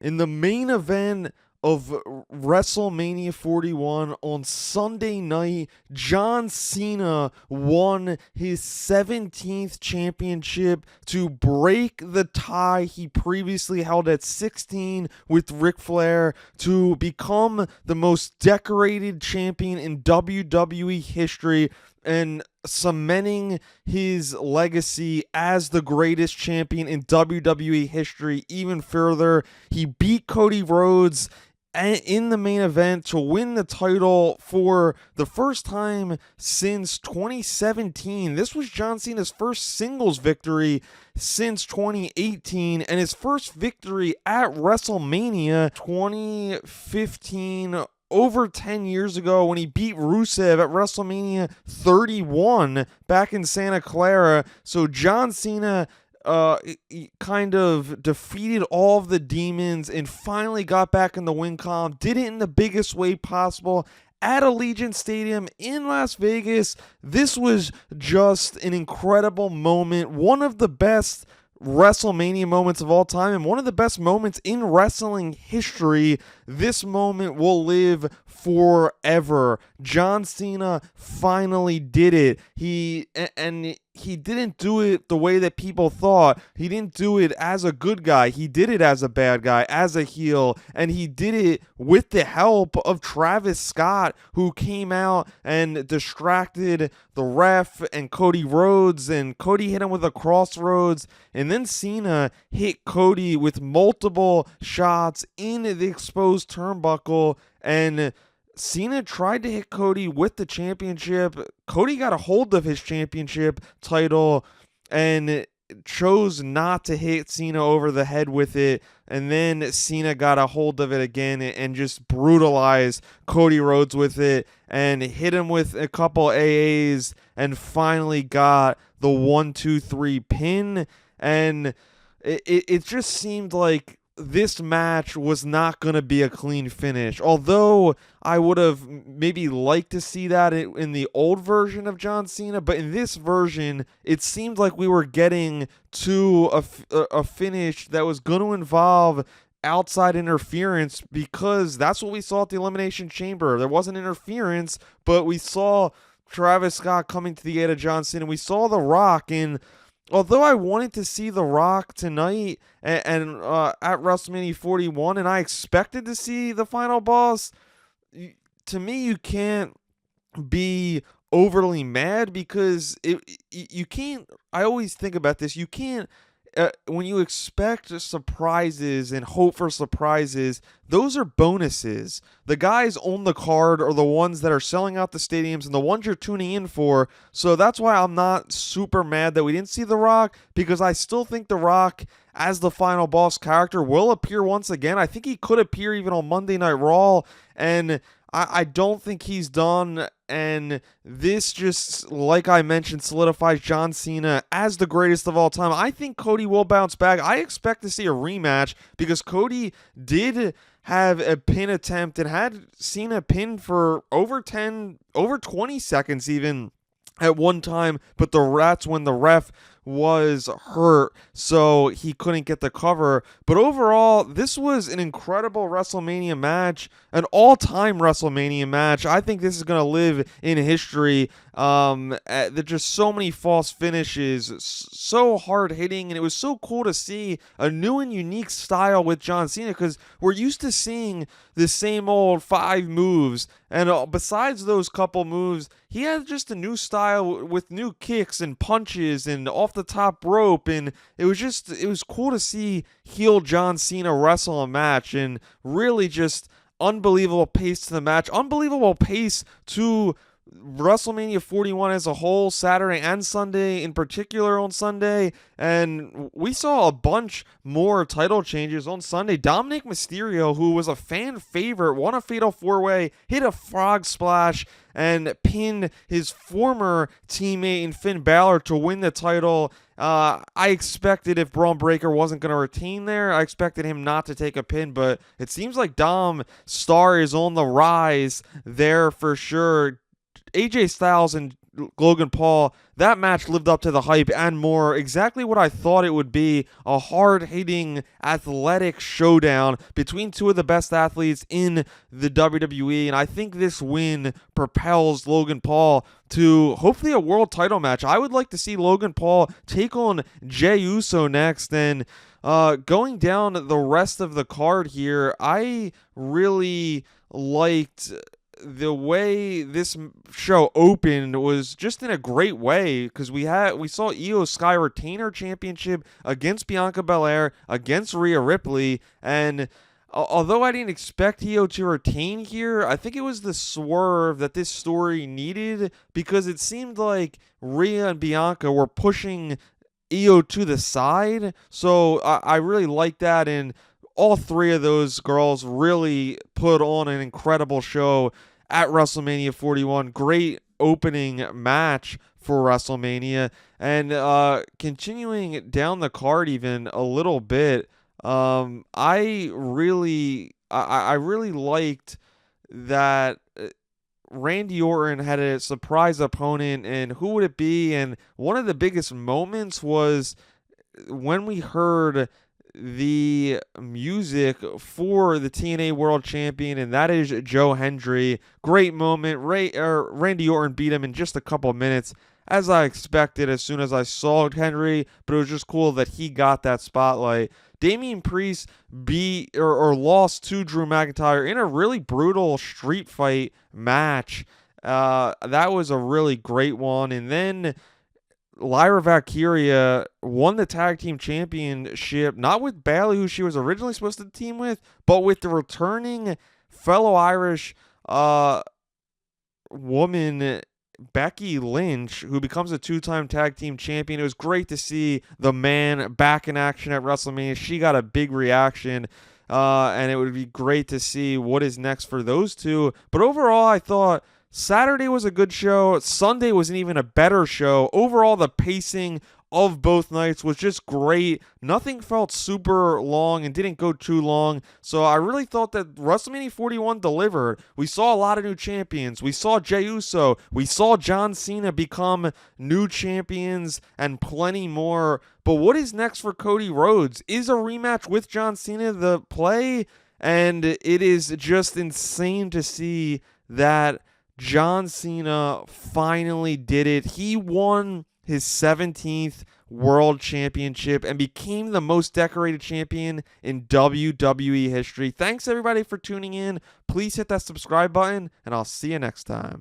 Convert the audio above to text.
In the main event of WrestleMania 41 on Sunday night, John Cena won his 17th championship to break the tie he previously held at 16 with Ric Flair to become the most decorated champion in WWE history and cementing his legacy as the greatest champion in WWE history even further. He beat Cody Rhodes in the main event to win the title for the first time since 2017. This was John Cena's first singles victory since 2018 and his first victory at WrestleMania 2015, over 10 years ago, when he beat Rusev at WrestleMania 31 back in Santa Clara. So John Cena he kind of defeated all of the demons and finally got back in the win column. Did it in the biggest way possible at Allegiant Stadium in Las Vegas. This was just an incredible moment. One of the best WrestleMania moments of all time and one of the best moments in wrestling history. This moment will live forever. John Cena finally did it. He didn't do it the way that people thought. He didn't do it as a good guy. He did it as a bad guy, as a heel, and he did it with the help of Travis Scott, who came out and distracted the ref and Cody Rhodes, and Cody hit him with a crossroads, and then Cena hit Cody with multiple shots in the exposed turnbuckle, and Cena tried to hit Cody with the championship. Cody got a hold of his championship title and chose not to hit Cena over the head with it. And then Cena got a hold of it again and just brutalized Cody Rhodes with it and hit him with a couple AAs and finally got the 1-2-3 pin. And it just seemed like this match was not going to be a clean finish. Although I would have maybe liked to see that in the old version of John Cena, but in this version, it seemed like we were getting to a finish that was going to involve outside interference, because that's what we saw at the Elimination Chamber. There wasn't interference, but we saw Travis Scott coming to the aid of John Cena. We saw The Rock, and although I wanted to see The Rock tonight and at WrestleMania 41, and I expected to see the final boss, to me, you can't be overly mad because you can't. I always think about this. You can't. When you expect surprises and hope for surprises, those are bonuses. The guys on the card are the ones that are selling out the stadiums and the ones you're tuning in for. So that's why I'm not super mad that we didn't see The Rock, because I still think The Rock as the final boss character will appear once again. I think he could appear even on Monday Night Raw, and I don't think he's done, and this just, like I mentioned, solidifies John Cena as the greatest of all time. I think Cody will bounce back. I expect to see a rematch because Cody did have a pin attempt and had Cena pinned for over 20 seconds even at one time, but that's when the ref was hurt, so he couldn't get the cover. But overall, this was an incredible WrestleMania match, an all-time WrestleMania match. I think this is going to live in history. There's just so many false finishes, so hard-hitting, and it was so cool to see a new and unique style with John Cena, because we're used to seeing the same old 5 moves, and besides those couple moves, he had just a new style with new kicks and punches and off the top rope, and it was cool to see heel John Cena wrestle a match, and really just unbelievable pace to the match, unbelievable pace to WrestleMania 41 as a whole, Saturday and Sunday, in particular on Sunday, and we saw a bunch more title changes on Sunday. Dominic Mysterio, who was a fan favorite, won a Fatal 4-Way, hit a frog splash, and pinned his former teammate in Finn Balor to win the title. I expected, if Braun Breaker wasn't going to retain there, I expected him not to take a pin, but it seems like Dom Star is on the rise there for sure. AJ Styles and Logan Paul, that match lived up to the hype and more. Exactly what I thought it would be, a hard-hitting, athletic showdown between two of the best athletes in the WWE, and I think this win propels Logan Paul to hopefully a world title match. I would like to see Logan Paul take on Jey Uso next, and going down the rest of the card here, I really liked the way this show opened. Was just in a great way, because we saw Io Sky retain her championship against Bianca Belair, against Rhea Ripley, and although I didn't expect Io to retain here, I think it was the swerve that this story needed, because it seemed like Rhea and Bianca were pushing Io to the side. So I really like that, and all three of those girls really put on an incredible show at WrestleMania 41. Great opening match for WrestleMania. And continuing down the card even a little bit, I really liked that Randy Orton had a surprise opponent, and who would it be? And one of the biggest moments was when we heard the music for the TNA World Champion, and that is Joe Hendry. Great moment. Randy Orton beat him in just a couple minutes, as I expected as soon as I saw Henry, but it was just cool that he got that spotlight. Damian Priest beat or lost to Drew McIntyre in a really brutal street fight match. That was a really great one. And then Lyra Valkyria won the tag team championship, not with Bayley, who she was originally supposed to team with, but with the returning fellow Irish woman, Becky Lynch, who becomes a two-time tag team champion. It was great to see the man back in action at WrestleMania. She got a big reaction, and it would be great to see what is next for those two. But overall, I thought Saturday was a good show. Sunday was an even a better show. Overall, the pacing of both nights was just great. Nothing felt super long and didn't go too long. So I really thought that WrestleMania 41 delivered. We saw a lot of new champions. We saw Jey Uso. We saw John Cena become new champions and plenty more. But what is next for Cody Rhodes? Is a rematch with John Cena the play? And it is just insane to see that John Cena finally did it. He won his 17th World Championship and became the most decorated champion in WWE history. Thanks everybody for tuning in. Please hit that subscribe button, and I'll see you next time.